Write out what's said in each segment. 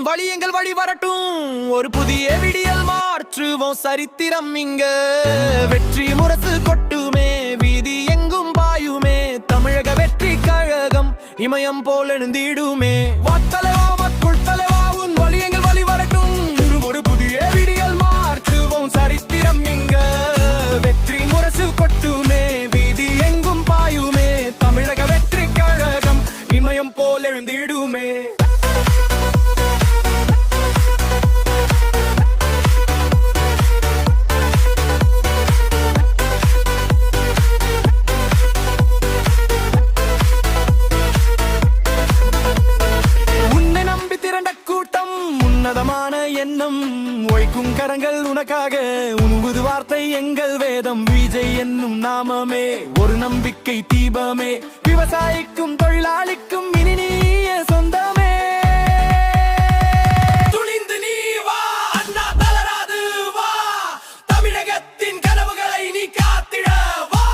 வழி எங்கள் வழி வரட்டும், ஒரு புதிய விடியல் மாற்றுவோம் சரித்திரம் இங்க. வெற்றி முரசு கொட்டுமே, வீதி எங்கும் பாயுமே, தமிழக வெற்றி கழகம் இமயம் போல் எழுந்திடுமே. வாத்தலைவா மக்கள் தலைவா, உன் வழி எங்கள் வழி வரட்டும், ஒரு புதிய விடியல் மாற்றுவோம் சரித்திரம் இங்க. வெற்றி முரசு கொட்டுமே, வீதி எங்கும் பாயுமே, தமிழக வெற்றி கழகம் இமயம் போல் எழுந்திடுமே. உன்னதமான எண்ணம் ஒழிக்கும் கரங்கள் உனக்காக, உண்பது வார்த்தை எங்கள் வேதம். விஜய் என்னும் நாமமே ஒரு நம்பிக்கை தீபமே, விவசாயிக்கும் தொழிலாளிக்கும் இனி நீயே சொந்தமே. துணிந்து நீ வா, அண்ணா தளராது வா, தமிழகத்தின் கனவுகளை நீ காத்திட வா.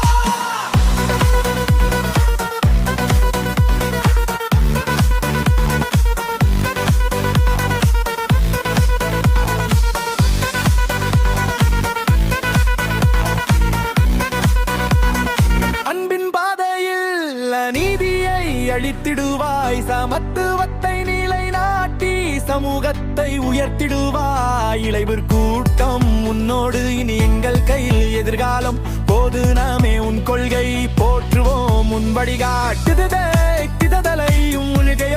நீதியை அழித்திடுவாய், சமத்துவத்தை நிலை நாட்டி சமூகத்தை உயர்த்திடுவாய். இளைவர் கூட்டம் உன்னோடு இனி எங்கள் கையில் எதிர்காலம் போது நாமே உன் கொள்கை போற்றுவோம். உன் வழிகாட்டுதலையும் உள்கை